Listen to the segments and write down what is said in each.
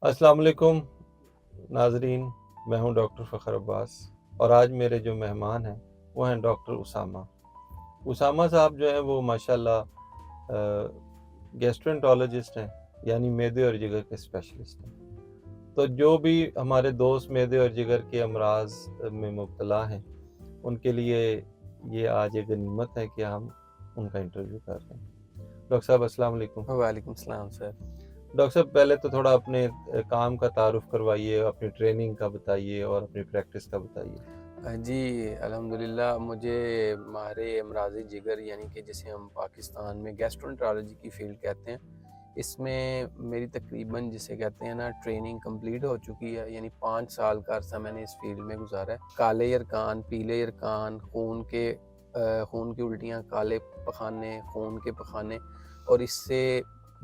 अस्सलाम वालेकुम नाजरीन। मैं हूं डॉक्टर फ़खर अब्बास और आज मेरे जो मेहमान हैं वो हैं डॉक्टर उसामा। उसामा साहब जो हैं वो माशाल्लाह गैस्ट्रोएंटरोलॉजिस्ट हैं, यानी मैदे और जिगर के स्पेशलिस्ट हैं। तो जो भी हमारे दोस्त मैदे और जिगर के अमराज में मुब्तला हैं उनके लिए ये आज एक गनीमत है कि हम उनका इंटरव्यू कर रहे हैं। डॉक्टर साहब अस्सलाम वालेकुम। वालेकुम सलाम सर। डॉक्टर साहब पहले तो थोड़ा अपने काम का तारुफ करवाइए, अपनी ट्रेनिंग का बताइए और अपनी प्रैक्टिस का बताइए। जी, अल्हम्दुलिल्लाह मुझे माहिर अमराज़ जिगर यानी कि जिसे हम पाकिस्तान में गैस्ट्रोएंटरोलॉजी की फ़ील्ड कहते हैं, इसमें मेरी तकरीबन जिसे कहते हैं ना ट्रेनिंग कंप्लीट हो चुकी है। यानी 5 साल का अरसा मैंने इस फ़ील्ड में गुज़ारा है। काले यरकान, पीले यरकान, खून की उल्टियाँ, काले पखाने, खून के पखाने और इससे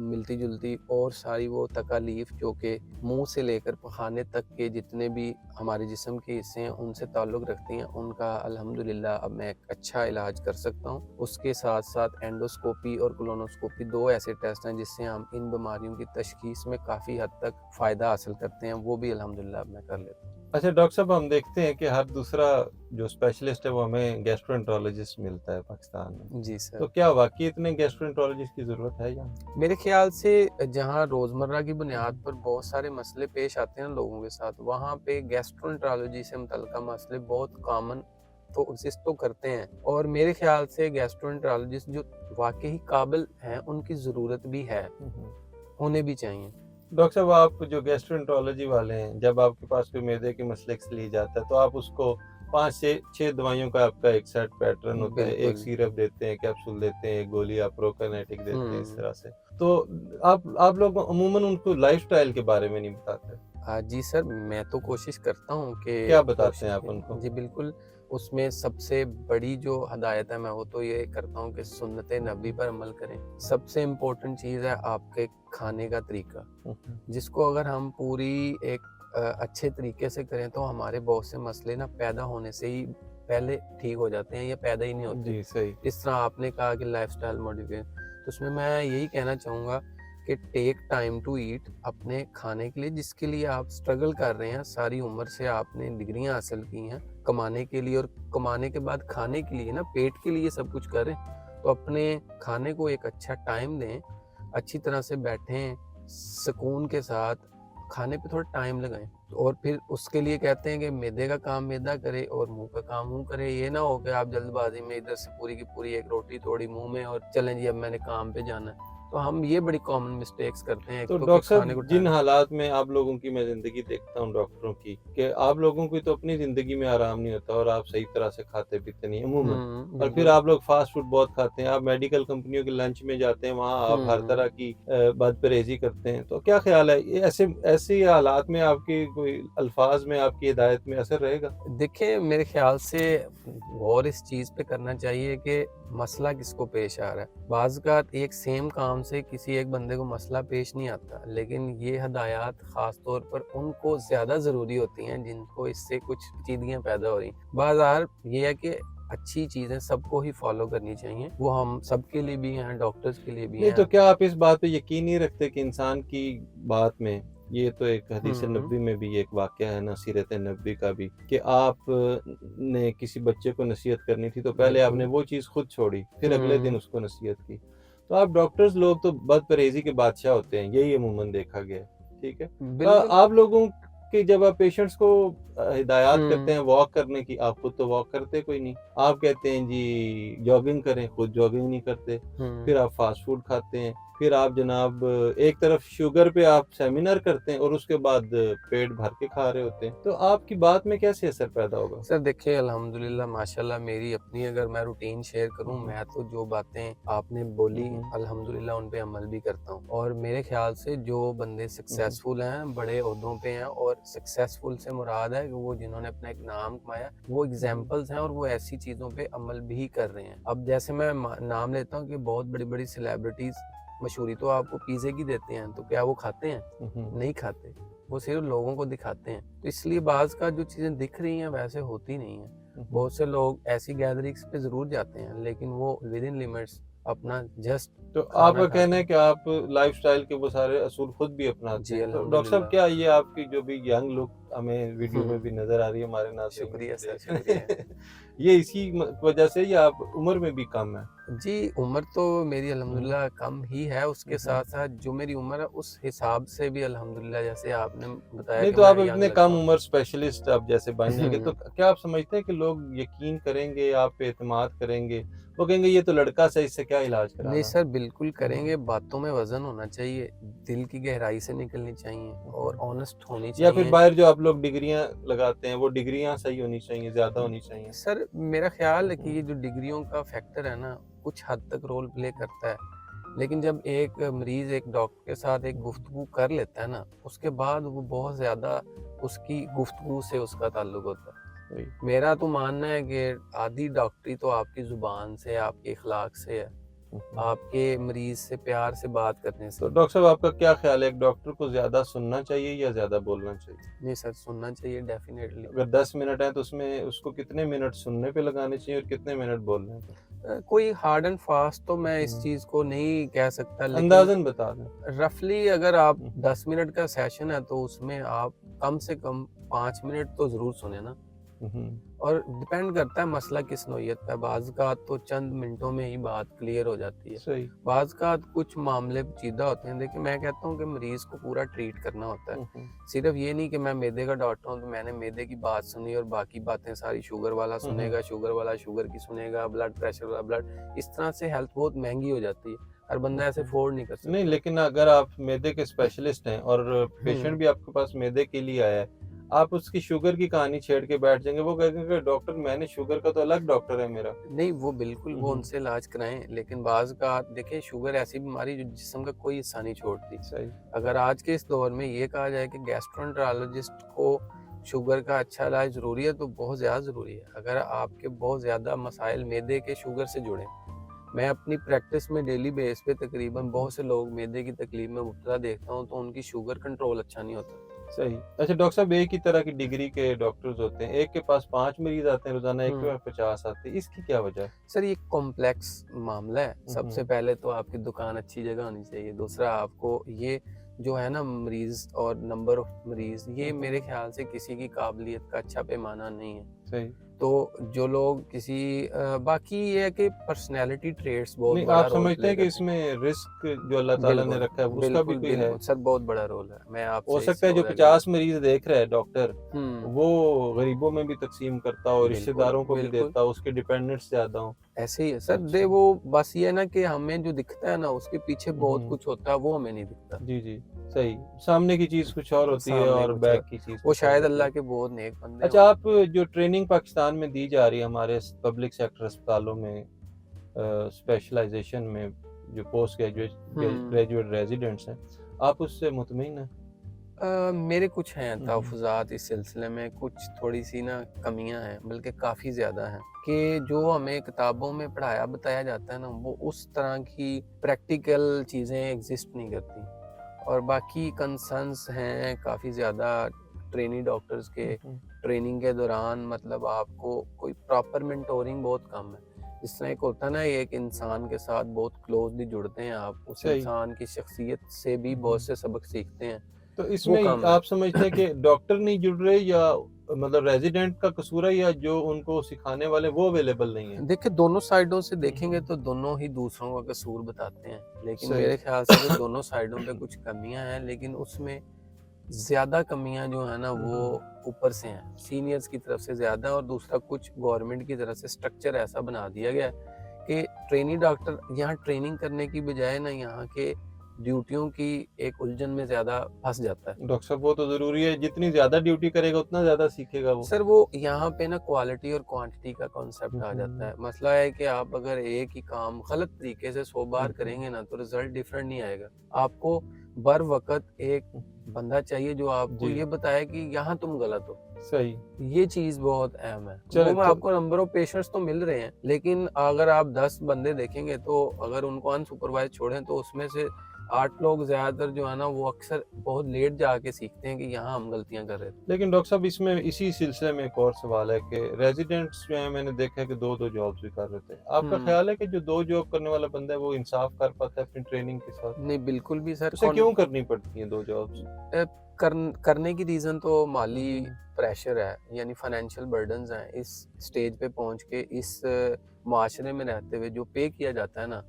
मिलती-जुलती और सारी वो तकालीफ जो कि मुँह से लेकर पखाने तक के जितने भी हमारे जिस्म के हिस्से हैं उनसे ताल्लुक़ रखती हैं, उनका अल्हम्दुलिल्लाह अब मैं एक अच्छा इलाज कर सकता हूँ। उसके साथ-साथ एंडोस्कोपी और कोलोनोस्कोपी 2 ऐसे टेस्ट हैं जिससे हम इन बीमारियों की तशख़ीस में काफ़ी हद तक फ़ायदा हासिल करते हैं, वो भी अल्हम्दुलिल्लाह अब मैं कर लेता हूँ। अच्छा डॉक्टर साहब, हम देखते हैं कि हर दूसरा जो स्पेशलिस्ट है वो हमें गैस्ट्रोएंटरोलॉजिस्ट मिलता है पाकिस्तान में। जी तो सर। क्या वाक़ई इतने गैस्ट्रोएंटरोलॉजिस्ट की ज़रूरत है यहाँ? मेरे ख़्याल से जहाँ रोज़मर्रा की बुनियाद पर बहुत सारे मसले पेश आते हैं लोगों के साथ, वहाँ पे गैस्ट्रोएंटरोलॉजी से मुतल्लिक़ मसले बहुत कॉमन तो एग्ज़िस्ट तो करते हैं और मेरे ख़्याल से गैस्ट्रोएंटरोलॉजिस्ट जो वाक़ई काबिल हैं, उनकी ज़रूरत भी है, होने भी चाहिए। डॉक्टर साहब, आप जो गैस्ट्रोएंटरोलॉजी वाले हैं, जब आपके पास कोई मैदे के मसले के लिए जाता है तो आप उसको 5 से 6 दवाइयों का आपका एक सेट पैटर्न होता है। एक बिल्कुल। सिरप देते हैं, कैप्सूल देते हैं, एक गोली आप प्रोकाइनेटिक देते हैं, इस हुँ। तरह से। तो आप लोग अमूमन उनको लाइफ़स्टाइल के बारे में नहीं बताते। जी सर, मैं तो कोशिश करता हूँ कि क्या बताते हैं आप उनको? जी बिल्कुल, उसमें सबसे बड़ी जो हदायत है मैं वो तो ये करता हूँ कि सुन्नत नबी पर अमल करें। सबसे इम्पोर्टेंट चीज़ है आपके खाने का तरीका, हुँ, हुँ। जिसको अगर हम पूरी एक अच्छे तरीके से करें तो हमारे बहुत से मसले ना पैदा होने से ही पहले ठीक हो जाते हैं या पैदा ही नहीं होते। जी, सही। जिस तरह आपने कहा कि लाइफ़स्टाइल मॉडिफ़िकेशन, तो उसमें मैं यही कहना चाहूँगा कि टेक टाइम टू ईट अपने खाने के लिए जिसके लिए आप स्ट्रगल कर रहे हैं, सारी उम्र से आपने डिग्रियां हासिल की हैं कमाने के लिए और कमाने के बाद खाने के लिए ना पेट के लिए सब कुछ करें, तो अपने खाने को एक अच्छा टाइम दें, अच्छी तरह से बैठें, सुकून के साथ खाने पे थोड़ा टाइम लगाएं और फिर उसके लिए कहते हैं कि मैदे का काम मैदा करे और मुंह का काम मुंह करे। ये ना हो कि आप जल्दबाजी में इधर से पूरी की पूरी एक रोटी तोड़ी मुंह में और चलें जी अब मैंने काम पे जाना है। तो हम ये बड़ी कॉमन मिस्टेक्स करते हैं, एक तो तो कि डॉक्टर खाने को साहब, जिन टाइम। हालात में आप लोगों की मैं ज़िंदगी देखता हूँ डॉक्टरों की, कि आप लोगों की तो अपनी ज़िंदगी में आराम नहीं होता और आप सही तरह से खाते-पीते नहीं अमूमन, और फिर बिल्कुल। आप लोग फ़ास्ट फूड बहुत खाते हैं, आप मेडिकल कंपनियों के लंच में जाते हैं, वहाँ आप हर तरह हुँ। की बदपरहेज़ी करते हैं। तो क्या ख़्याल है, ये ऐसे ऐसी हालात में आपकी कोई अल्फ़ाज़ में आपकी हिदायत में असर रहेगा? देखिए, मेरे ख़्याल से गौर इस चीज़ पे करना चाहिए कि मसला किसको पेश आ रहा है। बाज़-औक़ात एक सेम काम से किसी एक बंदे को मसला पेश नहीं आता, लेकिन ये हदायत ख़ास तौर पर उनको ज़्यादा ज़रूरी होती हैं जिनको इससे कुछ पेचीदगियाँ पैदा हो रही हैं। बाज़ार ये है कि अच्छी चीज़ें सबको ही फ़ॉलो करनी चाहिए, वो हम सबके लिए भी हैं, डॉक्टर्स के लिए भी नहीं, तो हैं। क्या आप इस बात पे यकीन नहीं रखते कि इंसान की बात में, ये तो एक हदीस हुँ, नबवी में भी एक वाक़या है ना, सीरत नबवी का भी, कि आप ने किसी बच्चे को नसीहत करनी थी तो पहले आपने बिल्कुल। वो चीज़ खुद छोड़ी, फिर अगले दिन हुँ, उसको नसीहत की। तो आप डॉक्टर्स लोग तो बदपरहेज़ी के बादशाह होते हैं, यही अमूमन देखा गया है, ठीक है? तो बिल्कुल। आप लोगों की जब आप पेशेंट्स को हिदायत करते हुँ, हैं वॉक करने की, आप खुद तो वॉक करते कोई नहीं। आप कहते हैं जी जॉगिंग करें, खुद जॉगिंग नहीं करते। फिर हुँ। आप फास्ट फूड खाते हैं, फिर आप जनाब एक तरफ शुगर पे आप सेमिनार करते हैं और उसके बाद पेट भर के खा रहे होते हैं। तो आपकी बात में कैसे असर पैदा होगा? सर देखिए, अल्हम्दुलिल्लाह माशाल्लाह मेरी अपनी अगर मैं रूटीन शेयर हुँ, करूँ, हुँ। मैं तो जो बातें आपने हुँ, बोली हुँ। अल्हम्दुलिल्लाह उन पे अमल भी करता हूँ और मेरे ख़्याल से जो बंदे हुँ, हुँ। सक्सेसफुल हैं, बड़े ओहदों पे हैं और सक्सेसफुल से मुराद है कि वो जिन्होंने अपना एक नाम कमाया, वो हुँ, हुँ। एग्ज़ाम्पल्स हैं और वो ऐसी चीज़ों पे अमल भी कर रहे हैं। अब जैसे मैं नाम लेता हूँ कि बहुत बड़ी-बड़ी सेलिब्रिटीज़ मशहूरी तो आपको पिज़्ज़े की देते हैं, तो क्या वो खाते हैं? हुँ, हुँ। नहीं खाते। वो सिर्फ़ लोगों को दिखाते हैं। तो इसलिए बाज़ का जो चीज़ें दिख रही हैं वैसे होती नहीं हैं। हुँ, हुँ। बहुत से लोग ऐसी गैदरिंग्स पे ज़रूर जाते हैं लेकिन वो विद इन लिमिट्स अपना जस्ट तो खाना आपका खाते कहना है हैं। कि आप लाइफस्टाइल के वो सारे असूल खुद भी अपनाते जी हैं। तो डॉक्टर साहब, अल्हम्दुलिल्लाह। क्या ये आपकी जो भी यंग लुक हमें वीडियो में भी नज़र आ रही है, हमारे नाज़रीन भी शुक्रिया सर, देख रहे शुक्रिया। हैं, ये इसी वजह से, या आप उम्र में भी कम है? जी, उम्र तो मेरी हुँ, अल्हम्दुलिल्लाह कम ही है, उसके हुँ, हुँ। साथ-साथ जो मेरी उम्र है उस हिसाब से भी अल्हम्दुलिल्लाह, जैसे आपने बताया नहीं कि तो मैं आप यंग इतने कम लगता हूँ। उम्र स्पेशलिस्ट आप जैसे बन जाएँगे, तो क्या आप समझते हैं कि लोग यकीन करेंगे, आप पे एतमाद करेंगे? वो कहेंगे ये तो लड़का सा, इससे क्या इलाज नहीं कराना? सर, बिल्कुल हुँ, करेंगे, बातों में वज़न होना चाहिए, दिल की गहराई से निकलनी चाहिए हुँ, और हुँ। ऑनेस्ट होनी या फिर चाहिए। बाहर जो आप लोग डिग्रियाँ लगाते हैं, वो डिग्रियाँ सही होनी चाहिए, ज़्यादा होनी चाहिए? सर, मेरा ख़्याल हुँ, है कि हुँ। ये जो डिग्रियों का फैक्टर है ना, कुछ हद तक रोल प्ले करता है। लेकिन जब एक मरीज़ एक डॉक्टर के साथ एक गुफ्तगू कर लेता है ना, उसके बाद वो बहुत ज़्यादा उसकी गुफ्तगू से उसका ताल्लुक होता है। सही। मेरा तो मानना है कि आधी डॉक्टरी तो आपकी ज़ुबान से, आपके इखलाक से है, हुँ, हुँ। आपके मरीज़ से प्यार से बात करने तो से। डॉक्टर साहब, आपका क्या ख़्याल है, एक डॉक्टर को ज़्यादा सुनना चाहिए या ज़्यादा बोलना चाहिए? नहीं सर, सुनना चाहिए डेफ़िनेटली। अगर 10 मिनट हैं तो उसमें उसको कितने मिनट सुनने पे लगाने चाहिए और कितने मिनट बोलने पे? कोई हार्ड एंड फास्ट तो मैं इस हुँ। चीज़ को नहीं कह सकता, लेकिन अंदाज़न बता दें। रफ़ली अगर आप हुँ, 10 मिनट का सेशन है तो उसमें आप कम से कम 5 मिनट तो ज़रूर सुने ना। हुँ, हुँ। और डिपेंड करता है मसला किस नौइयत का है। बाज़-औक़ात तो चंद मिनटों में ही बात क्लियर हो जाती है। सही। बाज़-औक़ात कुछ मामले पेचीदा होते हैं। देखिए, मैं कहता हूँ कि मरीज़ को पूरा ट्रीट करना होता है। हुँ, हुँ। सिर्फ़ ये नहीं कि मैं मैदे का डॉक्टर हूँ तो मैंने मैदे की बात सुनी और बाकी बातें सारी शुगर वाला हुँ, हुँ। सुनेगा, शुगर वाला शुगर की सुनेगा, ब्लड प्रेशर वाला ब्लड। इस तरह से हेल्थ बहुत महँगी हो जाती है। हर बंदा ऐसे ओके। अफ़ोर्ड नहीं कर नहीं, सकता। लेकिन अगर आप मैदे के स्पेशलिस्ट हैं और पेशेंट हुँ। भी आपके पास मैदे के लिए आया है, आप उसकी शुगर की कहानी छेड़ के बैठ जाएँगे, वो कहेंगे कि डॉक्टर, मैंने शुगर का तो अलग डॉक्टर है मेरा। नहीं, वो बिल्कुल हुँ, वो हुँ। उनसे इलाज कराएँ, लेकिन बाज़ का देखिए, शुगर ऐसी बीमारी जो जिस्म का कोई हिस्सा नहीं छोड़ती। सही। अगर आज के इस दौर में ये कहा जाए कि गैस्ट्रोएंटेरोलॉजिस्ट को शुगर का अच्छा इलाज ज़रूरी है, तो बहुत ज़्यादा ज़रूरी है। अगर आपके बहुत ज़्यादा मसाइल मैदे के शुगर से जुड़े हैं। मैं अपनी प्रैक्टिस में डेली बेस पे हुँ, तकरीबन हुँ। बहुत से लोग मैदे की तकलीफ में मुब्तला देखता हूँ, तो उनकी शुगर कंट्रोल अच्छा नहीं होता। सही। अच्छा डॉक्टर साहब, एक ही तरह की डिग्री के डॉक्टर्स होते हैं। एक के पास 5 मरीज़ आते हैं रोज़ाना, एक के हुँ। पास 50 आते हैं। इसकी क्या वजह है? सर, ये कॉम्प्लेक्स मामला है। हुँ, सबसे हुँ। पहले तो आपकी दुकान अच्छी जगह होनी चाहिए। दूसरा, आपको ये जो है ना मरीज़ और नंबर ऑफ मरीज़, ये हुँ, हुँ। मेरे ख़्याल से किसी की काबिलियत का अच्छा पैमाना नहीं है। सही। तो जो लोग किसी बाकी ये है कि पर्सनैलिटी ट्रेट्स बहुत नहीं, आप बड़ा रोल समझते प्ले हैं कि करते हैं। इसमें रिस्क जो अल्लाह ताला ने बिल्कुल, रखा है, उसका भी बिल्कुल, कोई है? बिल्कुल सर, बहुत बड़ा रोल है। मैं हो आपसे सकता इससे है जो बहुत एग्री 50 करता मरीज़ देख रहा है डॉक्टर, हूँ। वो गरीबों में भी तक़सीम करता हो, बिल्कुल, रिश्तेदारों को भी बिल्कुल। देता हो, उसके डिपेंडेंट्स ज़्यादा हों। ऐसे ही है सर, अच्छा। वो बस ये है ना कि हमें जो दिखता है ना उसके पीछे हुँ, बहुत हुँ। कुछ होता है, वो हमें नहीं दिखता। जी, जी। सही। सामने की चीज़ कुछ और होती है सामने और कुछ बैक और, की चीज़ वो कुछ और शायद होती अल्लाह है। के बहुत नेक बंदे अच्छा, हों। आप जो ट्रेनिंग पाकिस्तान में दी जा रही है हमारे पब्लिक सेक्टर अस्पतालों में, स्पेशलाइज़ेशन में, जो पोस्ट हुँ। ग्रेजुएट रेज़िडेंट्स हैं, आप उससे मुतमिन हैं? मेरे कुछ हैं हुँ, हुँ। तहफ़्फ़ुज़ात इस सिलसिले में, कुछ थोड़ी-सी ना कमियाँ हैं, बल्कि काफ़ी ज़्यादा हैं, कि जो हमें किताबों में पढ़ाया बताया जाता है ना, वो उस तरह की प्रैक्टिकल चीज़ें एग्ज़िस्ट नहीं करती। और बाकी कंसर्न्स हैं काफ़ी ज़्यादा ट्रेनी डॉक्टर्स के। हुँ, हुँ। ट्रेनिंग के दौरान मतलब आपको कोई प्रॉपर मेंटोरिंग बहुत कम है। जिस तरह एक होता है ना, एक इंसान के साथ बहुत क्लोज़ली जुड़ते हैं आप, उस सही। इंसान की शख्सियत से भी हुँ, बहुत हुँ। से सबक सीखते हैं, तो वो इसमें कम है। आप समझते हैं कि डॉक्टर नहीं जुड़ रहे, या मतलब रेज़िडेंट का कसूर है, या जो उनको सिखाने वाले वो अवेलेबल नहीं है? देखिए, दोनों साइडों से हुँ, देखेंगे हुँ। तो दोनों ही दूसरों का कसूर बताते हैं। लेकिन सही। मेरे ख़्याल से तो दोनों साइडों पे कुछ कमियाँ हैं, लेकिन उसमें ज़्यादा कमियाँ जो है ना हुँ, वो हुँ। ऊपर से हैं, सीनियर्स की तरफ से ज़्यादा, और दूसरा कुछ गवर्नमेंट की तरफ से स्ट्रक्चर ऐसा बना दिया गया है कि ट्रेनी डॉक्टर यहाँ ट्रेनिंग करने की बजाय ना यहाँ के ड्यूटियों की एक उलझन में ज़्यादा फँस जाता है। डॉक्टर साहब, वो तो ज़रूरी है, जितनी ज़्यादा ड्यूटी करेगा उतना ज़्यादा सीखेगा वो। सर, वो यहाँ पे ना क्वालिटी और क्वांटिटी का कॉन्सेप्ट हुँ, आ जाता हुँ। है। मसला है कि आप अगर एक ही काम गलत तरीके से 100 हुँ, बार हुँ। करेंगे ना तो रिजल्ट डिफरेंट नहीं आएगा। आपको बर वक़्त एक हुँ। बंदा चाहिए जो आपको जी, ये बताए कि यहाँ तुम गलत हो। सही। ये चीज़ बहुत अहम है। वो चलें मैं तो आपको नंबर ऑफ पेशेंट्स तो मिल रहे हैं, लेकिन अगर आप 10 बंदे देखेंगे तो अगर उनको अनसुपरवाइज़ छोड़ें तो उसमें से 8 लोग ज़्यादातर जो है ना वो अक्सर बहुत लेट जाके सीखते हैं कि यहाँ हम गलतियाँ कर रहे थे। लेकिन डॉक्टर साहब इसमें इसी सिलसिले में एक और सवाल है कि रेजिडेंट्स जो हैं मैंने देखा है कि 2-2 जॉब्स भी कर रहे थे। आपका ख्याल है कि जो 2 जॉब करने वाला बंदा है वो इंसाफ कर पाता है अपनी ट्रेनिंग के साथ? नहीं, बिल्कुल भी सर। उसे क्यों करनी पड़ती हैं 2 जॉब्स? करने की रीज़न तो माली हम्म, प्रेशर है, यानी फाइनेंशियल बर्डन्स हैं। इस स्टेज पे पहुंच के इस माशरे में रहते हुए जो पे किया जाता है ना,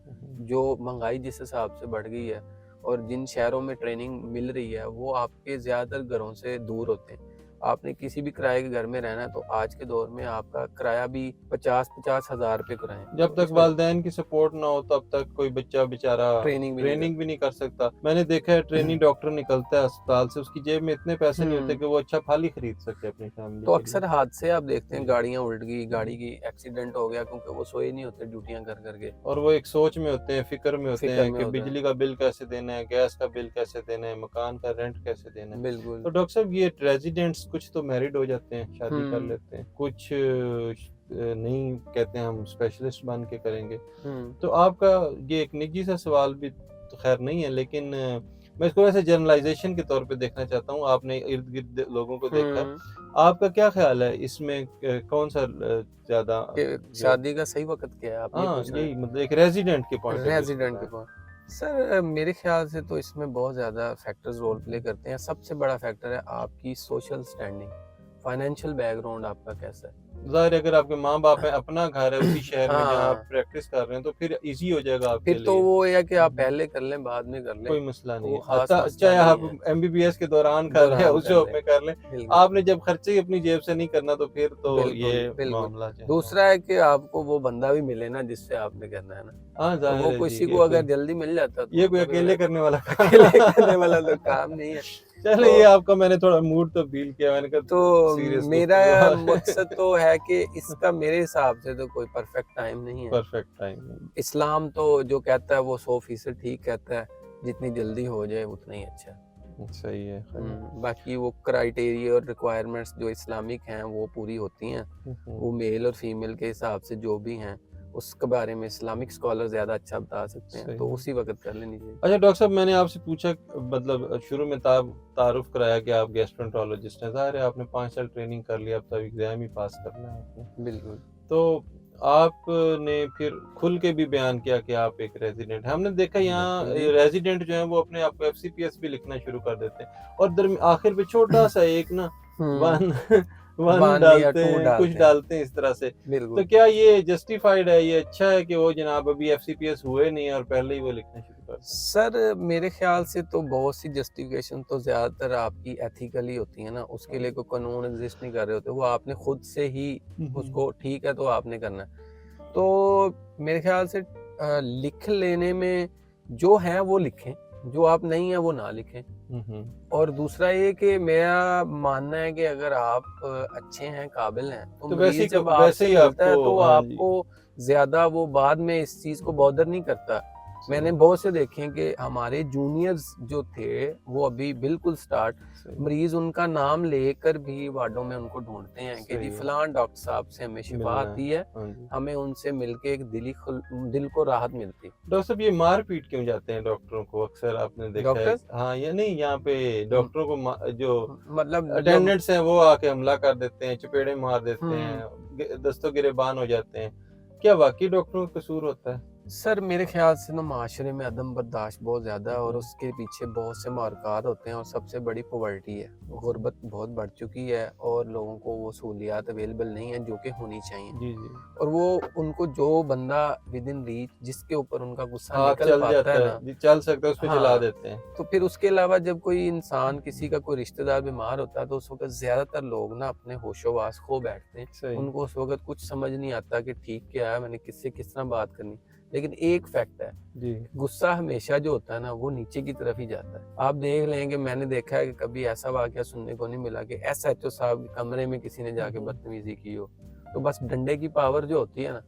जो महंगाई जिस हिसाब से बढ़ गई है और जिन शहरों में ट्रेनिंग मिल रही है वो आपके ज़्यादातर घरों से दूर होते हैं। आपने किसी भी किराए के घर में रहना है तो आज के दौर में आपका किराया भी 50-50 हज़ार रुपये किराए, जब तो तक इसमें वालिदैन की सपोर्ट ना हो तब तक कोई बच्चा बेचारा ट्रेनिंग भी नहीं कर सकता। मैंने देखा है ट्रेनी डॉक्टर निकलता है अस्पताल से, उसकी जेब में इतने पैसे नहीं होते कि वो अच्छा फल ही खरीद सके अपनी फैमिली तो के लिए। अक्सर हादसे आप देखते हैं, गाड़ियां उल्ट गई, गाड़ी की एक्सीडेंट हो गया क्योंकि वो सोए नहीं होते ड्यूटियां कर करके, और वो एक सोच में होते हैं, फिक्र में होते फिक्र हैं में कि होते हैं। बिजली का बिल कैसे देना है, गैस का बिल कैसे देना है, मकान का रेंट कैसे देना है। बिल्कुल। तो डॉक्टर साहब ये रेजिडेंट्स कुछ तो मैरिड हो जाते हैं, शादी कर हम्म लेते हैं, कुछ नहीं कहते हैं हम स्पेशलिस्ट बन के करेंगे। हम्म तो आपका ये एक निजी सा सवाल भी तो खैर नहीं है, लेकिन मैं इसको वैसे जनरलाइजेशन के तौर पे देखना चाहता हूँ। आपने इर्द गिर्द लोगों को देखा है, हम्म आपका क्या ख्याल है इसमें कौन सा ज्यादा कि जो शादी का सही वक्त क्या है, आप ये हाँ पूछ रहे यही मतलब एक रेजिडेंट के हैं? पॉइंट ऑफ व्यू से रेजिडेंट के बताएं। पास सर, मेरे ख्याल से तो इसमें बहुत ज़्यादा फैक्टर्स रोल प्ले करते हैं। सबसे बड़ा फैक्टर है आपकी सोशल स्टैंडिंग, फाइनेंशियल बैकग्राउंड आपका कैसा है। ज़ाहिर है अगर आपके माँ बाप है, अपना घर है उसी शहर में जहाँ आप हाँ, प्रैक्टिस कर रहे हैं, तो फिर इजी हो जाएगा आपके फिर तो लिए। वो है कि आप पहले कर लें बाद में कर लें, कोई मसला नहीं वो है। खास मसला चाहे नहीं आप है, एमबीबीएस के दौरान कर लें या दौरान उस कर जॉब लें। में कर लें, बिल्कुल आपने जब खर्चे ही अपनी जेब से नहीं करना तो फिर तो ये बिल्कुल बिल्कुल। मामला जो है वो दूसरा है कि आपको वो बंदा भी मिले ना जिससे आपने करना है ना, हाँ तो जाहिर वो है जी किसी को अगर जल्दी मिल जाता तो ये कोई मतलब अकेले करने वाला काम अकेले करने वाला तो काम नहीं है। चलो तो ये आपका मैंने थोड़ा मूड तब्दील किया, मैंने तो कहा सीरियस मेरा गुफ्तगू मकसद तो है कि इसका मेरे हिसाब से तो कोई परफेक्ट टाइम नहीं है। परफेक्ट टाइम इस्लाम तो जो कहता है वो 100% ठीक कहता है, जितनी जल्दी हो जाए उतना ही अच्छा है। सही है बाकी वो क्राइटेरिया और रिक्वायरमेंट्स जो इस्लामिक हैं वो पूरी होती हैं, वो मेल और फीमेल के हिसाब से जो भी हैं उसके बारे में इस्लामिक स्कॉलर ज़्यादा अच्छा बता सकते हैं, सही तो है। उसी वक्त कर लेनी चाहिए। अच्छा डॉक्टर साहब मैंने आपसे पूछा मतलब शुरू में तारुफ कराया कि आप गैस्ट्रोएंटरोलॉजिस्ट हैं, ज़ाहिर है आपने 5 साल ट्रेनिंग कर लिया, अब तो एग्जाम ही पास करना है आपने। बिल्कुल। तो आपने फिर खुल के भी बयान किया कि आप एक रेजिडेंट हैं। हमने देखा यहाँ बिल्कुल जी। रेजिडेंट जो है वो अपने आप को एफसीपीएस भी लिखना शुरू कर देते हैं और आखिर पे छोटा सा एक ना वन वन 1 या डालते 2 हैं, कुछ डालते हैं, डालते हैं इस तरह से। तो बिल्कुल। क्या ये जस्टिफाइड है, ये अच्छा है कि वो जनाब अभी एफसीपीएस हुए नहीं है और पहले ही वो लिखना शुरू कर दें? सर मेरे ख्याल से तो बहुत सी जस्टिफिकेशन तो ज़्यादातर आपकी एथिकली होती है ना, उसके लिए कोई कानून एग्जिस्ट नहीं कर रहे होते, वो आपने खुद से ही उसको ठीक है तो आपने करना है। तो मेरे ख्याल से लिख लेने में जो है वो लिखें, जो आप नहीं है वो ना लिखें। और दूसरा ये कि मेरा मानना है कि अगर आप अच्छे हैं, काबिल हैं, तो तो वैसे मरीज जब ही वैसे आपसे ही मिलता है आपको तो हाँ जी आपको ज्यादा वो बाद में इस चीज को बॉदर नहीं करता। मैंने बहुत से देखे हैं कि हमारे जूनियर्स जो थे वो अभी बिल्कुल स्टार्ट, मरीज उनका नाम लेकर भी वार्डों में उनको ढूंढते हैं कि जी फलान डॉक्टर साहब से हमें शिफा आती है, हमें उनसे मिलके एक दिल को राहत मिलती है। डॉक्टर साहब ये मार पीट क्यों जाते हैं डॉक्टरों को, अक्सर आपने देखा है? हाँ ये नहीं, यहाँ पे डॉक्टरों को जो मतलब अटेंडेंट्स हैं वो आके हमला कर देते हैं, चपेड़े मार देते हैं, दस्तों गिरेबान हो जाते हैं। क्या वाकई डॉक्टरों का कसूर होता है? सर मेरे ख्याल से ना माशरे में अदम बर्दाश्त बहुत ज़्यादा है और उसके पीछे बहुत से मारकात होते हैं और सबसे बड़ी पॉवर्टी है, गुर्बत बहुत बढ़ चुकी है और लोगों को वो सहूलियात अवेलेबल नहीं है जो कि होनी चाहिए। जी जी। और वो उनको जो बंदा विद इन रीच जिसके ऊपर उनका गुस्सा निकल चल पाता जाता है ना, चल सकता है, उस पे चला हाँ, देते हैं। तो फिर उसके अलावा जब कोई इंसान किसी का कोई रिश्तेदार बीमार होता है तो उस वक्त ज्यादातर लोग ना अपने होशोवास खो बैठते हैं, उनको उस वक्त कुछ समझ नहीं आता कि ठीक क्या है, मैंने किससे किस तरह बात करनी। लेकिन एक फैक्ट है जी गुस्सा हमेशा जो होता है ना वो नीचे की तरफ ही जाता है। आप देख लेंगे, मैंने देखा है कि कभी ऐसा वाकया सुनने को नहीं मिला कि एसएचओ साहब के कमरे में किसी ने जाके बदतमीजी की हो। तो बस डंडे की पावर जो होती है ना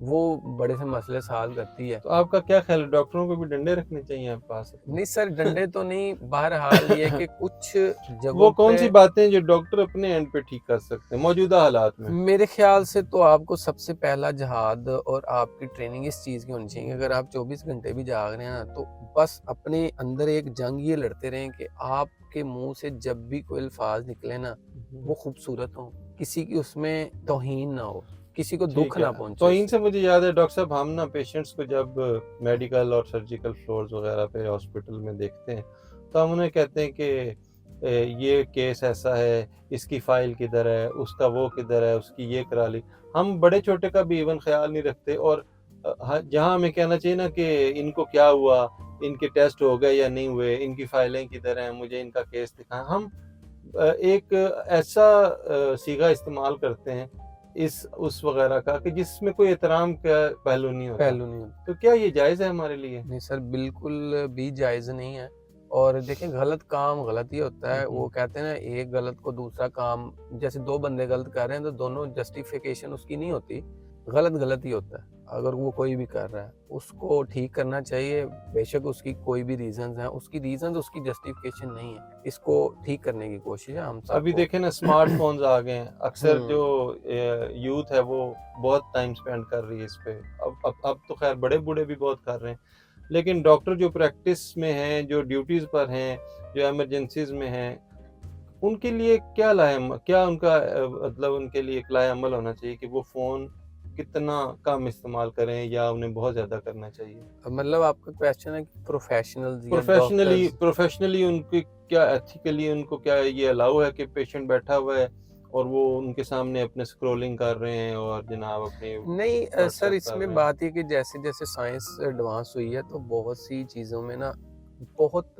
वो बड़े से मसले सॉल्व करती है। तो आपका क्या ख्याल है, डॉक्टरों को भी डंडे रखने चाहिए आपके पास अपने? नहीं सर, डंडे तो नहीं, बहरहाल ये है कि कुछ वो जगहों कौन पे सी बातें हैं जो डॉक्टर अपने एंड पे ठीक कर सकते हैं मौजूदा हालात में? मेरे ख्याल से तो आपको सबसे पहला जहाद और आपकी ट्रेनिंग इस चीज़ की होनी चाहिए कि अगर आप 24 घंटे भी जाग रहे हैं ना, तो बस अपने अंदर एक जंग ये लड़ते रहें कि आपके मुंह से जब भी कोई अल्फाज निकले ना, वो खूबसूरत हो, किसी की उसमें तौहीन ना हो, किसी को दुख ठीक है। ना पहुंचे तो उससे। इनसे मुझे याद है डॉक्टर साहब, हम ना पेशेंट्स को जब मेडिकल और सर्जिकल फ्लोर्स वगैरह पे हॉस्पिटल में देखते हैं, तो हम उन्हें कहते हैं कि ये केस ऐसा है, इसकी फाइल किधर है, उसका वो किधर है, उसकी ये करा ली। हम बड़े छोटे का भी इवन ख्याल नहीं रखते, और जहाँ हमें कहना चाहिए ना कि इनको क्या हुआ, इनके टेस्ट हो गए या नहीं हुए, इनकी फाइलें किधर हैं, मुझे इनका केस दिखाएं, हम एक ऐसा सीगा इस्तेमाल करते हैं इस उस वगैरह का कि जिसमें कोई एहतराम का पहलू नहीं होता। पहलू नहीं होता। तो क्या ये जायज़ है हमारे लिए? नहीं सर, बिल्कुल भी जायज़ नहीं है। और देखिए, गलत काम गलत ही होता है। वो कहते हैं ना, एक गलत को दूसरा काम, जैसे 2 बंदे गलत कर रहे हैं तो दोनों जस्टिफिकेशन उसकी नहीं होती, गलत गलत ही होता है। अगर वो कोई भी कर रहा है, उसको ठीक करना चाहिए, बेशक उसकी कोई भी रीज़न्स हैं, उसकी रीज़न्स उसकी जस्टिफिकेशन नहीं है। इसको ठीक करने की कोशिश है हम अभी सबको। देखें ना, स्मार्टफ़ोन्स आ गए हैं, अक्सर हुँ। जो यूथ है वो बहुत टाइम स्पेंड कर रही है इस पे। अब तो ख़ैर बड़े-बूढ़े भी बहुत कर रहे हैं। लेकिन डॉक्टर जो प्रैक्टिस में हैं, जो ड्यूटीज़ पर हैं, जो इमरजेंसीज़ में हैं, उनके लिए क्या उनका मतलब उनके लिए एक लाएअमल होना चाहिए कि वो फ़ोन कितना कम इस्तेमाल करें या उन्हें बहुत ज़्यादा करना चाहिए? मतलब आपका क्वेश्चन है कि प्रोफ़ेशनल्स या प्रोफ़ेशनली डॉक्टर्स। प्रोफ़ेशनली उनकी क्या एथिकली उनको क्या ये अलाउ है कि पेशेंट बैठा हुआ है और वो उनके सामने अपने स्क्रॉलिंग कर रहे हैं और जनाब अपनी नहीं सर, व्हाट्सएप कर इसमें रहे हैं? बात ये कि जैसे-जैसे साइंस एडवांस हुई है, तो बहुत सी चीज़ों में ना, बहुत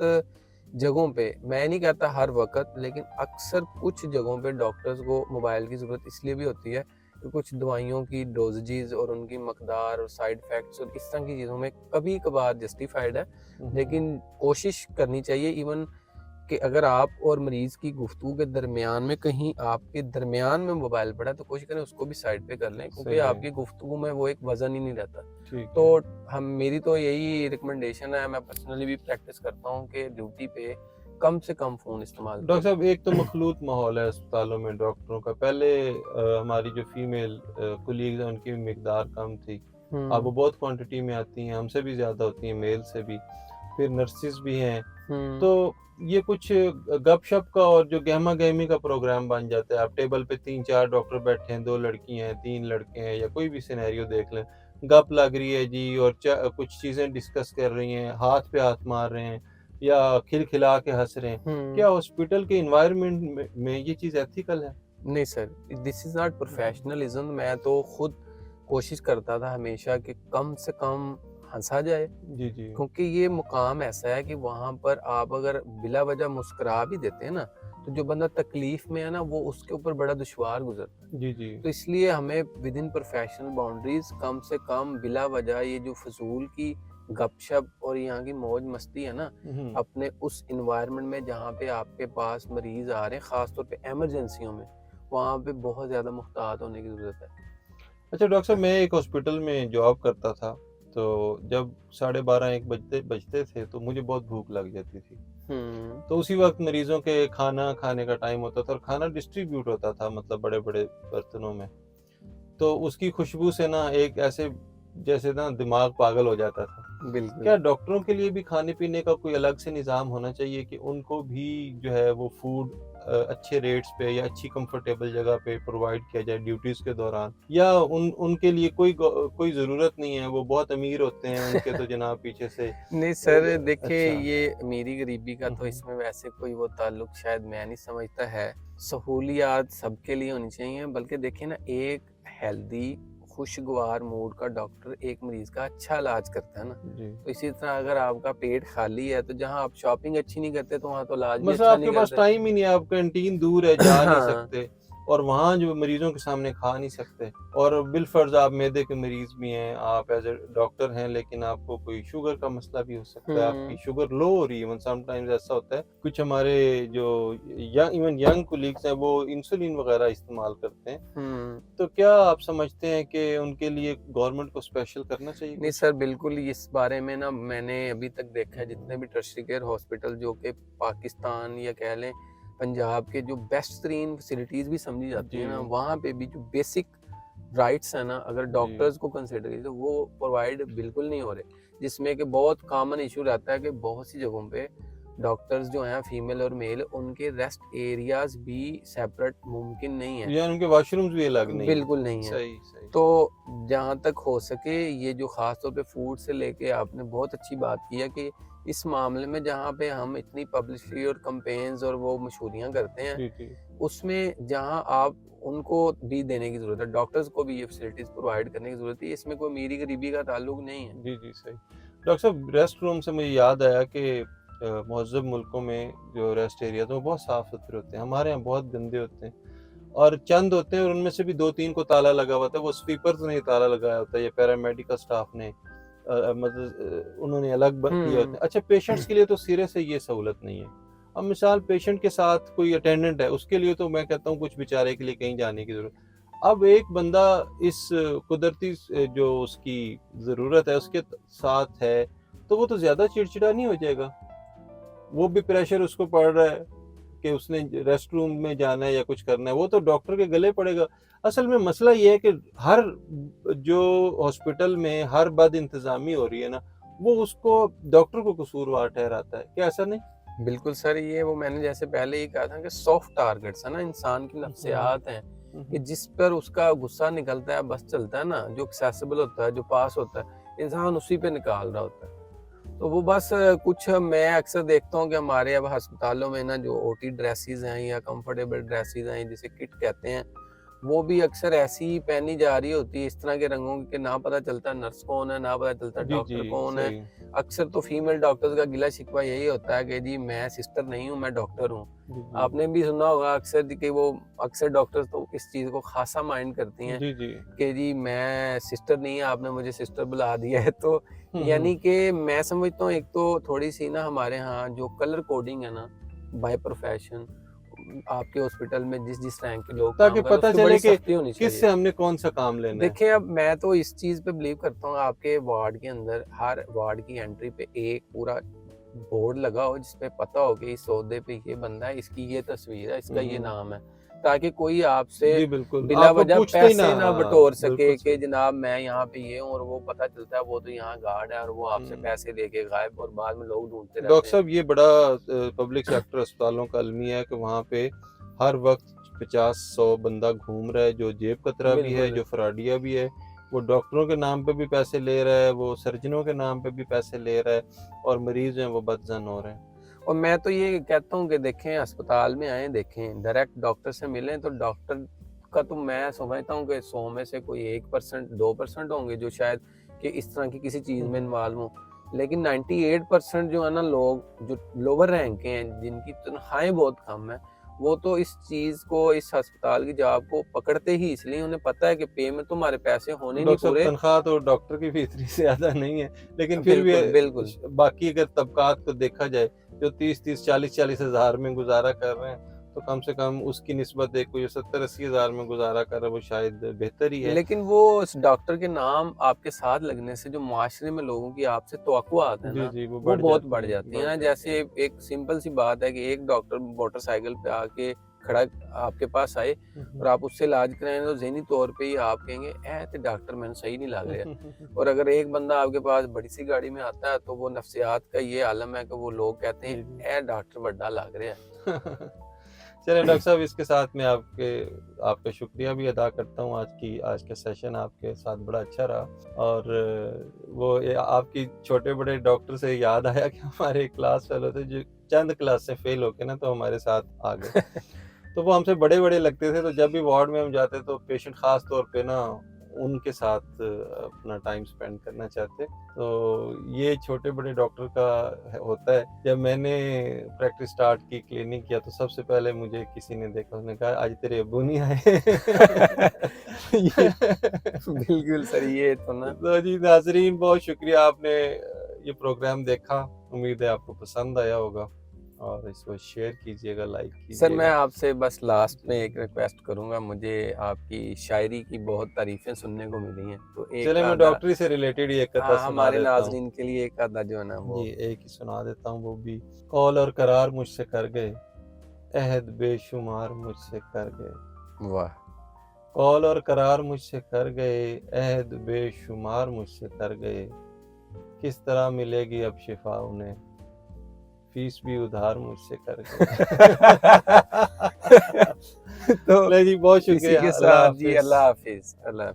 जगहों पे, मैं नहीं कहता हर वक़्त, लेकिन अक्सर कुछ जगहों पे डॉक्टर्स को मोबाइल की ज़रूरत इसलिए भी होती है कि कुछ दवाइयों की डोज़ेज़ और उनकी मकदार और साइड इफ़ेक्ट्स और इस तरह की चीज़ों में कभी-कभार जस्टिफाइड है। लेकिन कोशिश करनी चाहिए इवन कि अगर आप और मरीज़ की गुफ्तगू के दरमियान में, कहीं आपके दरमियान में मोबाइल पड़ा है, तो कोशिश करें उसको भी साइड पे कर लें, क्योंकि सही है, आपकी गुफ्तगू में वो एक वज़न ही नहीं रहता। ठीक तो है। हम मेरी तो यही रिकमेंडेशन है, मैं पर्सनली भी प्रैक्टिस करता हूँ कि ड्यूटी पे कम से कम फ़ोन इस्तेमाल डॉक्टर किया साहब, जाए। एक तो मखलूत माहौल है अस्पतालों में डॉक्टरों का। पहले हमारी जो फीमेल कोलीग्स हैं उनकी मिकदार कम थी। अब वो हुँ, बहुत क्वांटिटी में आती हैं, हमसे भी ज़्यादा होती हैं, मेल से भी। फिर नर्सेज़ भी हैं। हुँ, तो ये कुछ गपशप का और जो गहमा-गहमी का प्रोग्राम बन जाता है। आप टेबल पे 3-4 डॉक्टर बैठे हैं, 2 लड़की हैं, 3 लड़के हैं, या कोई भी सिनेरियो देख लें। गप लग रही है जी, और कुछ चीज़ें डिस्कस कर रही हैं, हाथ पे हाथ मार रहे हैं या खिलखिला के हँस रहे हैं। क्या हुँ। हॉस्पिटल के एनवायरनमेंट में ये चीज़ एथिकल है? नहीं sir, this is not professionalism. मैं तो खुद कोशिश करता था हमेशा कि कम से कम हँसा जाए। जी, जी। क्योंकि ये मुकाम ऐसा है कि वहाँ पर आप अगर बिला वजह मुस्कुरा भी देते हैं ना, तो जो बंदा तकलीफ में है ना, वो उसके ऊपर बड़ा दुश्वार गुजरता है। जी, जी। तो इसलिए हमें विद इन प्रोफेशनल बाउंड्रीज कम से कम बिला वजह ये जो फजूल की गपशप और यहाँ की मौज मस्ती है ना, हुँ। अपने उस इन्वायरमेंट में जहाँ पे आपके पास मरीज आ रहे हैं, ख़ास तौर पे इमरजेंसियों में, वहाँ पे बहुत ज़्यादा मुहतात होने की ज़रूरत है। अच्छा डॉक्टर साहब, मैं एक हॉस्पिटल में जॉब करता था, तो जब 12:30-1 बजते बजते थे तो मुझे बहुत भूख लग जाती थी। हुँ, तो उसी वक़्त मरीज़ों के खाना खाने का टाइम होता था और खाना डिस्ट्रीब्यूट होता था, मतलब बड़े-बड़े बर्तनों में। तो उसकी खुशबू से ना एक ऐसे जैसे ना दिमाग पागल हो जाता था। बिल्कुल। क्या डॉक्टरों के लिए भी खाने-पीने का कोई अलग से निज़ाम होना चाहिए कि उनको भी जो है वो फूड अच्छे रेट्स पे या अच्छी कंफर्टेबल जगह पे प्रोवाइड किया जाए ड्यूटीज़ के दौरान? या उनके लिए कोई ज़रूरत नहीं है, वो बहुत अमीर होते हैं, उनके तो जनाब पीछे से नहीं सर, देखिए, अच्छा। ये अमीरी-गरीबी का हुँ, तो हुँ। इसमें वैसे कोई वो ताल्लुक शायद मैं नहीं समझता है। सहूलियात सबके लिए होनी चाहिए, बल्कि देखिए ना, एक हेल्दी, खुशगवार मूड का डॉक्टर एक मरीज़ का अच्छा इलाज करता है ना। जी। तो इसी तरह अगर आपका पेट खाली है, तो जहाँ आप शॉपिंग अच्छी नहीं करते, तो वहाँ तो इलाज भी मतलब अच्छा आपके नहीं पास करते। टाइम ही नहीं है, आप कैंटीन दूर है, जा नहीं हाँ। सकते। और वहाँ जो मरीजों के सामने खा नहीं सकते। और बिलफर्ज आप मैदे के मरीज भी हैं, आप एज ए डॉक्टर हैं, लेकिन आपको कोई शुगर का मसला भी हो सकता है, आपकी शुगर लो हो रही है। समटाइम्स ऐसा होता है, कुछ हमारे जो इवन यंग कोलीग्स हैं वो इंसुलिन वगैरह इस्तेमाल करते हैं। तो क्या आप समझते हैं कि उनके लिए गवर्नमेंट को स्पेशल करना चाहिए नहीं कुछ? सर, बिल्कुल इस बारे में ना मैंने अभी तक देखा है जितने भी टर्शरी केयर हॉस्पिटल जो कि पाकिस्तान या कह लें पंजाब के जो बेस्ट तरीन फैसिलिटीज भी समझी जाती है ना, जी, वहाँ पे भी जो बेसिक राइट्स है ना, अगर जी, डॉक्टर्स को कंसिडर करें तो वो प्रोवाइड बिल्कुल नहीं हो रहे, जिसमें कि बहुत कॉमन इशू रहता है कि बहुत सी जगहों पे डॉक्टर्स जो हैं फीमेल और मेल, उनके रेस्ट एरियाज भी सेपरेट मुमकिन नहीं है, या उनके वॉशरूम्स भी अलग नहीं है। बिल्कुल नहीं है। सही, सही। तो जहाँ तक हो सके ये जो ख़ास तौर पे फूड से लेके आपने बहुत अच्छी बात की है कि इस मामले में जहाँ पे हम इतनी पब्लिसिटी और कैंपेन्स और वो मशहूरियाँ करते हैं, जी, जी। उसमें जहाँ आप उनको भी देने की ज़रूरत है, डॉक्टर्स को भी ये फैसिलिटीज़ प्रोवाइड करने की ज़रूरत है, इसमें कोई अमीरी-गरीबी का ताल्लुक नहीं है। जी, जी, सही। डॉक्टर साहब, रेस्ट रूम से मुझे याद आया कि मुहज़्ज़ब मुल्कों में जो रेस्ट एरियाज़ हैं वो बहुत साफ़-सुथरे होते हैं। हमारे यहाँ बहुत गंदे होते हैं और चंद होते हैं और उनमें से भी 2-3 को ताला लगा हुआ होता है। वो स्वीपर्स ने ताला लगाया होता है या पैरामेडिकल स्टाफ ने मतलब उन्होंने अलग किए होते हैं। अच्छा, पेशेंट्स के लिए तो सिरे से ये सहूलत नहीं है। अब मिसाल पेशेंट के साथ कोई अटेंडेंट है, उसके लिए तो मैं कहता हूँ कुछ बेचारे के लिए कहीं जाने की ज़रूरत। अब एक बंदा इस कुदरती जो उसकी ज़रूरत है उसके साथ है, तो वो तो ज़्यादा चिड़चिड़ा नहीं हो जाएगा? वो भी प्रेशर उसको पड़ रहा है कि उसने रेस्ट रूम में जाना है या कुछ करना है, वो तो डॉक्टर के गले पड़ेगा। असल में मसला ये है कि हर जो हॉस्पिटल में हर बद इंतज़ामी हो रही है ना, वो उसको डॉक्टर को कसूरवार ठहराता है। क्या ऐसा नहीं? बिल्कुल सर, ये वो मैंने जैसे पहले ही कहा था कि सॉफ्ट टारगेट्स है ना, इंसान की नफ्सियात हैं कि जिस पर उसका गुस्सा निकलता है, बस चलता है ना, जो एक्सेसिबल होता है, जो पास होता है, इंसान उसी पे निकाल रहा होता है। तो वो बस कुछ मैं अक्सर देखता हूँ कि हमारे अब अस्पतालों में ना जो ओटी ड्रेसेस हैं या कंफर्टेबल ड्रेसेस हैं जिसे किट कहते हैं, वो भी अक्सर ऐसी ही पहनी जा रही होती है इस तरह के रंगों की कि ना पता चलता नर्स कौन है, ना पता चलता जी, जी, डॉक्टर कौन है। सही। अक्सर तो फीमेल डॉक्टर्स का गिला शिकवा यही होता है कि जी मैं सिस्टर नहीं हूँ, मैं डॉक्टर हूँ। जी, जी। आपने भी सुना होगा अक्सर कि वो अक्सर डॉक्टर्स तो इस चीज़ को खासा माइंड करती हैं जी, जी। कि जी मैं सिस्टर नहीं है, आपने मुझे सिस्टर बुला दिया है। तो हुँ, यानी हुँ। कि मैं समझता हूँ एक तो थोड़ी-सी ना हमारे यहाँ जो कलर कोडिंग है ना बाय प्रोफेशन, आपके हॉस्पिटल में जिस रैंक के लोग ताकि काम कर रहे हैं, पता उसकी बड़ी चले कि सख्ती होनी चाहिए। किससे हमने कौन-सा काम लेना है। देखिए, अब मैं तो इस चीज़ पे बिलीव करता हूँ आपके वार्ड के अंदर हर वार्ड की एंट्री पे एक पूरा बोर्ड लगा हो जिसपे पता हो कि इस सौदे पे ये बंदा है, इसकी ये तस्वीर है, इसका हुँ, ये हुँ। नाम है, ताकि कोई आपसे जी, बिल्कुल। बिला आपको वजह पूछते ही ना, पैसे ना हाँ, बटोर सके बिल्कुल कि सही। जनाब मैं यहाँ पे ये हूँ, और वो पता चलता है वो तो यहाँ गार्ड है और वो आपसे हुँ। पैसे लेके गायब, और बाद में लोग ढूंढते डॉक्टर रहते हैं। साहब, ये बड़ा पब्लिक सेक्टर अस्पतालों का अलमिया है कि वहाँ पे हर वक़्त 50-100 बंदा घूम रहा है, जो जेब कतरा भी है, बिल्कुल, जो बिल्कुल। फ्रॉडिया भी है। वो डॉक्टरों के नाम पे भी पैसे ले रहा है, वो सर्जनों के नाम पे भी पैसे ले रहा है और मरीज़ जो हैं वो बदज़न हो रहे हैं। और मैं तो ये कहता हूँ कि देखें अस्पताल में आएँ, देखें, डायरेक्ट डॉक्टर से मिलें, तो डॉक्टर का तो मैं समझता हूँ कि 100 में से कोई 1% 2% होंगे जो शायद कि इस तरह की किसी चीज़ हुँ, में हुँ। इन्वॉल्व हों। लेकिन 98% जो है ना लोग जो लोअर रैंक के हैं, जिनकी तनख्वाहें बहुत कम हैं, वो तो इस चीज़ को, इस अस्पताल की जॉब को पकड़ते ही इसलिए उन्हें पता है कि पे में तुम्हारे पैसे होने ही नहीं डॉक्टर साहब, पूरे। तनख्वाह तो डॉक्टर की भी इतनी ज़्यादा नहीं है, लेकिन फिर भी बिल्कुल, बिल्कुल। बाकी अगर तबकात को देखा जाए, जो 30-30, 40-40 हज़ार में गुज़ारा कर रहे हैं, तो कम से कम उसकी निस्बत एक कोई 70-80 हज़ार में गुज़ारा कर रहा है, वो शायद बेहतर ही है। लेकिन वो उस डॉक्टर के नाम आपके साथ लगने से जो माशरे में लोगों की आपसे तवक्कुआत है जी, ना, जी, वो वो बढ़ बहुत जाती बढ़ हैं, जाती है बढ़ ना। जाती जैसे हैं। एक सिंपल सी बात है कि एक डॉक्टर मोटरसाइकिल पे आके खड़ा आपके पास आए हुँ, और हुँ। आप उससे इलाज कराएं, तो ज़हनी तौर पे ही आप कहेंगे ए ते डॉक्टर मैंने सही नहीं लग रहा। और अगर एक बंदा आपके पास बड़ी सी गाड़ी में आता है तो वो नफ्सियात का ये आलम है कि वो लोग कहते हैं जी, जी। ए डॉक्टर बड़ा लग रहा है। चलिए डॉक्टर साहब, इसके साथ मैं आपका शुक्रिया भी अदा करता हूँ। आज का सेशन आपके साथ बड़ा अच्छा रहा और वो ये आपकी छोटे-बड़े डॉक्टर से याद आया कि हमारे एक क्लास फेलो थे जो चंद क्लास से फेल होके ना तो हमारे साथ आ गए। तो वो हमसे बड़े-बड़े लगते थे, तो जब भी वार्ड में हम जाते तो पेशेंट ख़ास तौर पे ना उनके साथ अपना टाइम स्पेंड करना चाहते। तो ये छोटे बड़े डॉक्टर का होता है। जब मैंने प्रैक्टिस स्टार्ट की, क्लिनिक किया, तो सबसे पहले मुझे किसी ने देखा, उसने कहा आज तेरे अब्बू नहीं आए। ये बिल्कुल सही है तो ना। तो जी नाजरीन, बहुत शुक्रिया आपने ये प्रोग्राम देखा। उम्मीद है आपको पसंद आया होगा और इसको शेयर कीजिएगा, लाइक सर मैं कीजिएगा। आपसे बस लास्ट में एक रिक्वेस्ट करूंगा, मुझे आपकी शायरी की बहुत तारीफें सुनने को मिली हैं, तो एक चले मैं आधा डॉक्टरी से रिलेटेड ही एक कथा हाँ सुना हमारे देता हूँ। नाजरीन के लिए एक आधा जो है ना वो जी एक ही सुना देता हूँ वो भी। कौल और करार मुझसे कर गए, अहद बेशुमार मुझसे कर गए। वाह। कौल और करार मुझसे कर गए, अहद बेशुमार मुझसे कर गए। किस तरह मिलेगी अब शिफा उन्हें, फीस भी उधार मुझसे कर गए। तो नहीं जी, बहुत इसी शुक्रिया। के अल्लाह साथ जी हाफिज। अल्लाह हाफिज। अल्लाह